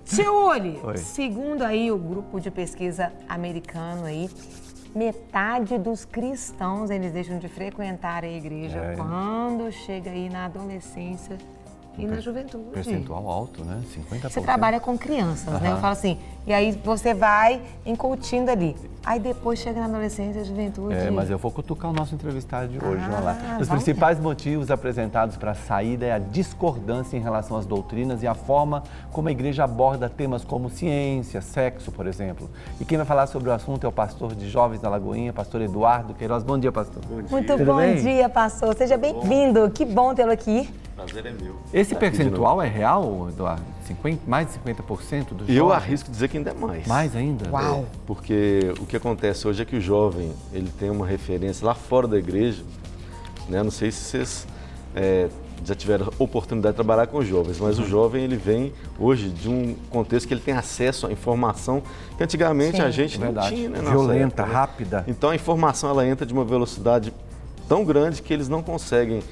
Tiuli, Oi. segundo aí o grupo de pesquisa americano aí, metade dos cristãos, eles deixam de frequentar a igreja quando chega aí na adolescência e na juventude. Percentual alto, né? 50%. Você trabalha com crianças, né? Eu falo assim, e aí você vai incutindo ali. Aí depois chega na adolescência, juventude. Mas eu vou cutucar o nosso entrevistado de hoje, olha lá. Os vamos principais motivos apresentados para a saída é a discordância em relação às doutrinas e a forma como a igreja aborda temas como ciência, sexo, por exemplo. E quem vai falar sobre o assunto é o pastor de jovens da Lagoinha, pastor Eduardo Queiroz. Bom dia, pastor. Bom dia. Muito bom dia, pastor. Seja bem-vindo. Que bom tê-lo aqui. Prazer é meu. Esse percentual é real, Eduardo? Mais de 50% dos jovens? Eu arrisco dizer que ainda é mais. Mais ainda? Uau! Porque o que acontece hoje é que o jovem, ele tem uma referência lá fora da igreja, né? Não sei se vocês já tiveram oportunidade de trabalhar com jovens, mas o jovem, ele vem hoje de um contexto que ele tem acesso à informação que antigamente a gente não tinha, né? Violenta, rápida. Então a informação, ela entra de uma velocidade tão grande que eles não conseguem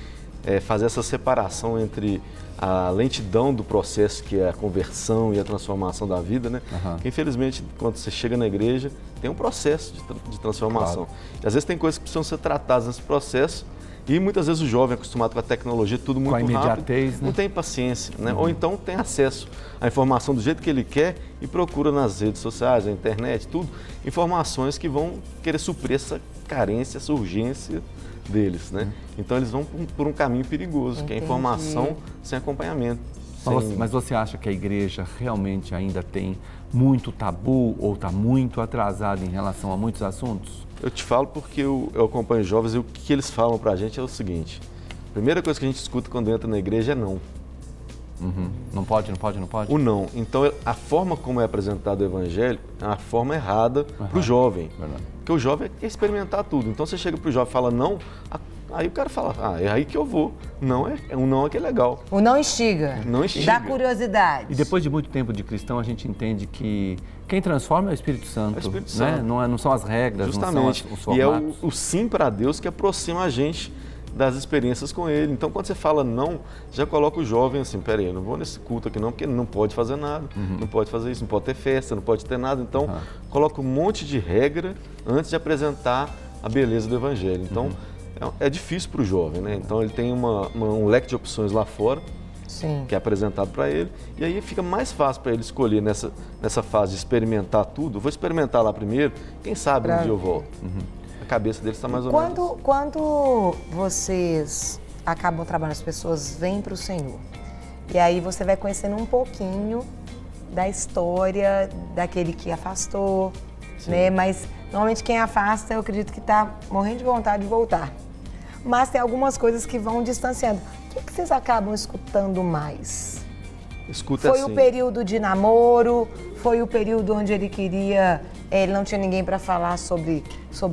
fazer essa separação entre a lentidão do processo, que é a conversão e a transformação da vida, né? Porque, infelizmente, quando você chega na igreja, tem um processo de transformação. Claro. E, às vezes tem coisas que precisam ser tratadas nesse processo e muitas vezes o jovem, acostumado com a tecnologia, tudo muito rápido, imediatez, né? não tem paciência, né? Ou então tem acesso à informação do jeito que ele quer e procura nas redes sociais, na internet, tudo, informações que vão querer suprir essa carência, essa urgência deles, né? Então eles vão por um caminho perigoso, que é a informação sem acompanhamento. Mas você acha que a igreja realmente ainda tem muito tabu ou está muito atrasada em relação a muitos assuntos? Eu te falo porque eu acompanho jovens e o que eles falam pra gente é o seguinte: a primeira coisa que a gente escuta quando entra na igreja é não. Não pode, não pode, não pode? O não. Então, a forma como é apresentado o evangelho é a forma errada para o jovem. Verdade. Porque o jovem quer experimentar tudo. Então, você chega para o jovem e fala não, aí o cara fala, é aí que eu vou. Não um não é que é legal. O não instiga. Não instiga. Dá curiosidade. E depois de muito tempo de cristão, a gente entende que quem transforma é o Espírito Santo. É o Espírito né? Santo. Não são as regras, Justamente. não são os formatos. E é o sim para Deus que aproxima a gente das experiências com ele. Então, quando você fala não, já coloca o jovem assim, peraí, eu não vou nesse culto aqui não, porque ele não pode fazer nada, não pode fazer isso, não pode ter festa, não pode ter nada. Então, coloca um monte de regra antes de apresentar a beleza do evangelho. Então, é difícil para o jovem, né? Então, ele tem um leque de opções lá fora, que é apresentado para ele, e aí fica mais fácil para ele escolher nessa fase de experimentar tudo. Vou experimentar lá primeiro, quem sabe um dia eu volto. A cabeça deles está mais ou menos. Quando vocês acabam trabalhando, as pessoas vêm para o Senhor, e aí você vai conhecendo um pouquinho da história daquele que afastou, né? Mas normalmente quem afasta, eu acredito que está morrendo de vontade de voltar. Mas tem algumas coisas que vão distanciando. O que vocês acabam escutando mais? Foi o período de namoro? Foi o período onde ele queria... Ele não tinha ninguém para falar sobre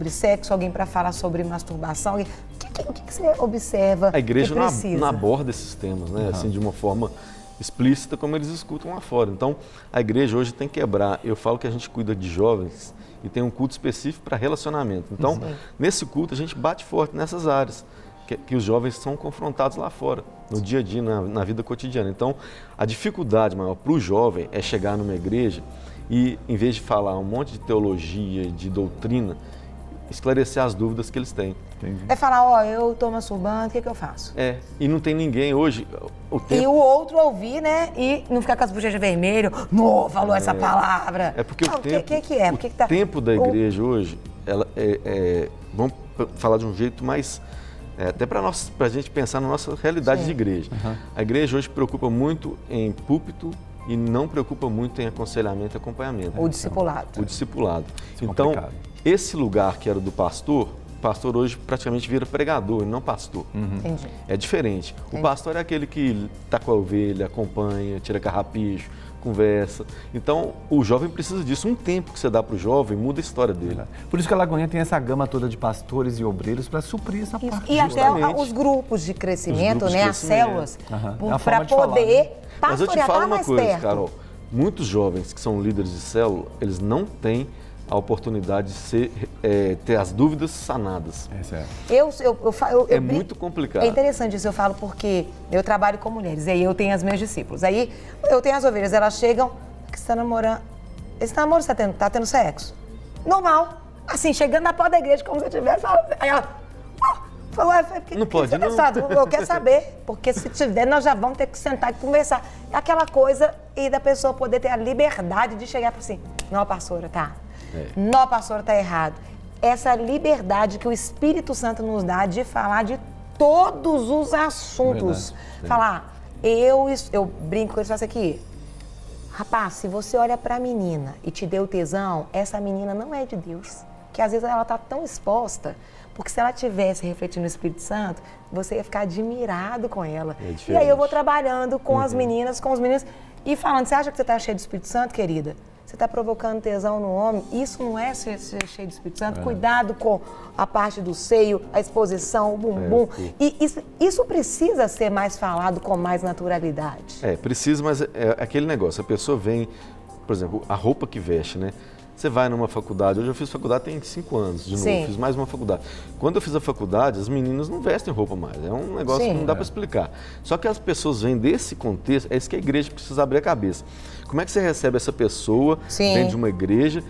sexo, alguém para falar sobre masturbação? O que você observa? A igreja não aborda esses temas, né? Assim, de uma forma explícita, como eles escutam lá fora. Então, a igreja hoje tem que quebrar. Eu falo que a gente cuida de jovens e tem um culto específico para relacionamento. Então, nesse culto, a gente bate forte nessas áreas que os jovens são confrontados lá fora, no dia a dia, na vida cotidiana. Então, a dificuldade maior para o jovem é chegar numa igreja e, em vez de falar um monte de teologia, de doutrina, esclarecer as dúvidas que eles têm. Entendi. É falar, eu estou masturbando, o que eu faço? E não tem ninguém hoje... E o outro ouvir, né, e não ficar com as bochechas vermelhas, não, falou essa palavra. É porque o tempo da igreja hoje, ela vamos falar de um jeito mais... até para a gente pensar na nossa realidade de igreja. A igreja hoje preocupa muito em púlpito e não preocupa muito em aconselhamento e acompanhamento. O discipulado. O discipulado. Isso então, complicado. esse lugar que era do pastor, o pastor hoje praticamente vira pregador e não pastor. Entendi. É diferente. O pastor é aquele que está com a ovelha, acompanha, tira carrapicho, conversa. Então, o jovem precisa disso. Um tempo que você dá para o jovem muda a história dele. Por isso que a Lagoinha tem essa gama toda de pastores e obreiros para suprir essa parte. E até os grupos de crescimento, as células, para poder pastorear. Mas eu te falo uma mais coisa, perto. Carol. Muitos jovens que são líderes de célula, eles não têm a oportunidade de ter as dúvidas sanadas. É muito complicado. É interessante isso, eu falo porque eu trabalho com mulheres, aí eu tenho as minhas discípulos. Aí eu tenho as ovelhas, elas chegam, que você está namorando, esse namoro você tá tendo sexo? Normal. Assim, chegando na porta da igreja, como se eu tivesse... Aí ela... Não pode, não. Eu quero saber, porque se tiver, nós já vamos ter que sentar e conversar. É aquela coisa e da pessoa poder ter a liberdade de chegar e falar assim, não, pastora, tá. Não, pastora, tá errado. Essa liberdade que o Espírito Santo nos dá de falar de todos os assuntos. Falar, eu brinco com isso, faço aqui. Rapaz, se você olha pra menina e te deu tesão, essa menina não é de Deus. Que às vezes ela tá tão exposta... Porque se ela tivesse refletindo no Espírito Santo, você ia ficar admirado com ela. E aí eu vou trabalhando com as meninas, com os meninos, e falando, você acha que você está cheio do Espírito Santo, querida? Você está provocando tesão no homem? Isso não é ser cheio do Espírito Santo. Cuidado com a parte do seio, a exposição, o bumbum. E isso precisa ser mais falado com mais naturalidade. Precisa, mas é aquele negócio. A pessoa vem, por exemplo, a roupa que veste, né? Você vai numa faculdade, hoje eu fiz faculdade tem 5 anos, de novo, fiz mais uma faculdade. Quando eu fiz a faculdade, as meninas não vestem roupa mais, é um negócio que não dá para explicar. Só que as pessoas vêm desse contexto, é isso que a igreja precisa abrir a cabeça. Como é que você recebe essa pessoa dentro de uma igreja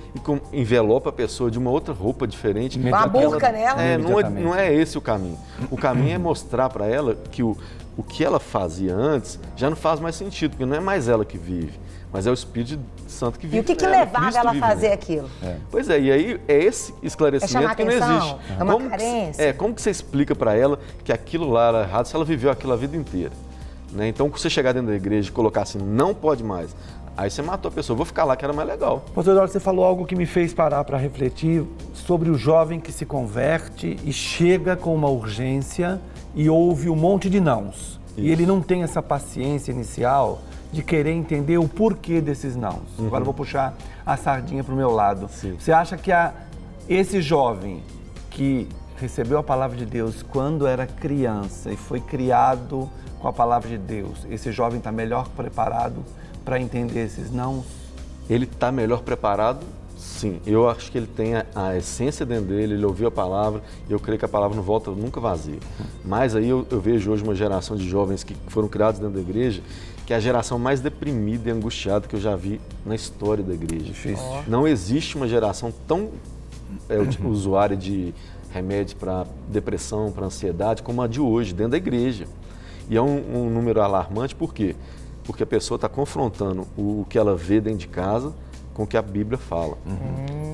e envelopa a pessoa de uma outra roupa diferente? Uma burca nela? Não é esse o caminho. O caminho é mostrar para ela que o que ela fazia antes já não faz mais sentido, porque não é mais ela que vive. Mas é o Espírito Santo que vive. E o que levava ela a fazer aquilo? Pois é, e aí é esse esclarecimento que não existe. É uma carência. Como que você explica para ela que aquilo lá era errado se ela viveu aquilo a vida inteira? Né? Então, se você chegar dentro da igreja e colocar assim, não pode mais, aí você matou a pessoa, vou ficar lá que era mais legal. Pastor Eduardo, você falou algo que me fez parar para refletir sobre o jovem que se converte e chega com uma urgência e ouve um monte de nãos. Isso. E ele não tem essa paciência inicial de querer entender o porquê desses nãos. Agora eu vou puxar a sardinha para o meu lado. Você acha que esse jovem que recebeu a palavra de Deus quando era criança e foi criado com a palavra de Deus, esse jovem está melhor preparado para entender esses nãos? Ele está melhor preparado? Sim. Eu acho que ele tem a essência dentro dele, ele ouviu a palavra e eu creio que a palavra não volta nunca vazia. Mas aí eu vejo hoje uma geração de jovens que foram criados dentro da igreja, que é a geração mais deprimida e angustiada que eu já vi na história da igreja. Difícil. Não existe uma geração tão usuária de remédios para depressão, para ansiedade, como a de hoje, dentro da igreja. E é um número alarmante, por quê? Porque a pessoa está confrontando o que ela vê dentro de casa com o que a Bíblia fala.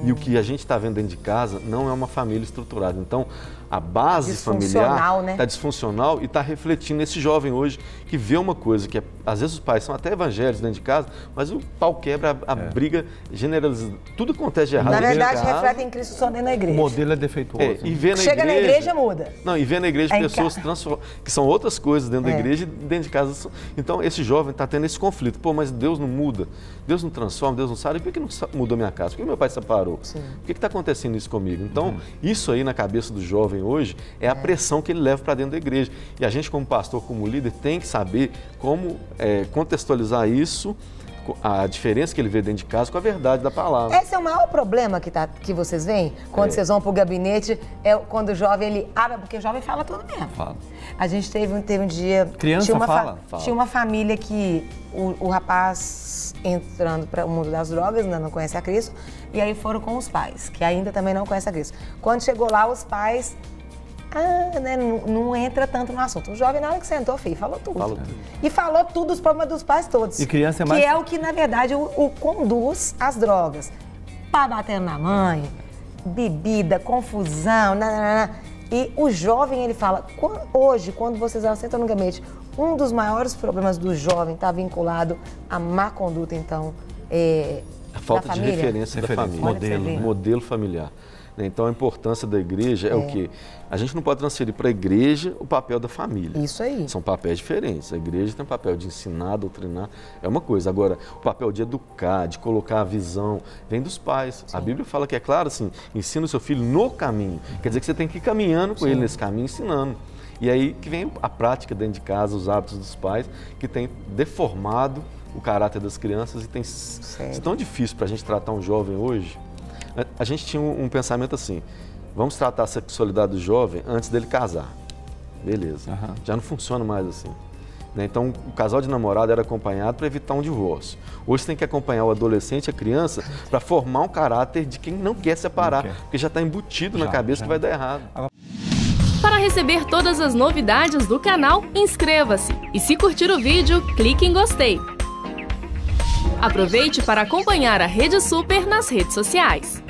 E o que a gente está vendo dentro de casa não é uma família estruturada. Então, a base familiar está disfuncional e está refletindo nesse jovem hoje que vê uma coisa que, às vezes, os pais são até evangélicos dentro de casa, mas o pau quebra, a briga generalizada. Tudo acontece de errado. Na verdade, reflete em Cristo só dentro da igreja. O modelo é defeituoso. E vê Chega na igreja, muda. Não, e vê na igreja pessoas que são outras coisas dentro da igreja e dentro de casa. Então, esse jovem está tendo esse conflito. Pô, mas Deus não muda, Deus não transforma, Deus não sabe. Por que não mudou minha casa? Por que meu pai separou? Por que está acontecendo isso comigo? Então, isso aí na cabeça do jovem hoje é a pressão que ele leva para dentro da igreja. E a gente, como pastor, como líder, tem que saber como contextualizar isso, a diferença que ele vê dentro de casa com a verdade da palavra. Esse é o maior problema que vocês veem quando vocês vão para o gabinete, quando o jovem ele abre, porque o jovem fala tudo mesmo. Fala. A gente teve um dia... Criança fala. Tinha uma família que o rapaz entrando para o mundo das drogas, ainda não conhece a Cristo, e aí foram com os pais, que ainda também não conhecem a Cristo. Quando chegou lá, os pais... não entra tanto no assunto. O jovem, na hora que sentou, falou tudo. E falou tudo dos problemas dos pais todos. E criança é mais... Que é o que, na verdade, o conduz às drogas. Pá batendo na mãe, bebida, confusão, E o jovem, ele fala, hoje, quando vocês sentam no gabinete, um dos maiores problemas do jovem está vinculado à má conduta, então, a falta de referência da família. Modelo familiar. Então, a importância da igreja é o quê? A gente não pode transferir para a igreja o papel da família. Isso aí. São papéis diferentes. A igreja tem um papel de ensinar, doutrinar, é uma coisa. Agora, o papel de educar, de colocar a visão, vem dos pais. Sim. A Bíblia fala que é claro assim, ensina o seu filho no caminho. Quer dizer que você tem que ir caminhando com ele nesse caminho, ensinando. E aí que vem a prática dentro de casa, os hábitos dos pais, que tem deformado o caráter das crianças e tem sido tão difícil para a gente tratar um jovem hoje. A gente tinha um pensamento assim, vamos tratar a sexualidade do jovem antes dele casar. Beleza. Já não funciona mais assim. Então, o casal de namorado era acompanhado para evitar um divórcio. Hoje, você tem que acompanhar o adolescente, a criança, para formar um caráter de quem não quer separar, porque já está embutido na cabeça que vai dar errado. Para receber todas as novidades do canal, inscreva-se. E se curtir o vídeo, clique em gostei. Aproveite para acompanhar a Rede Super nas redes sociais.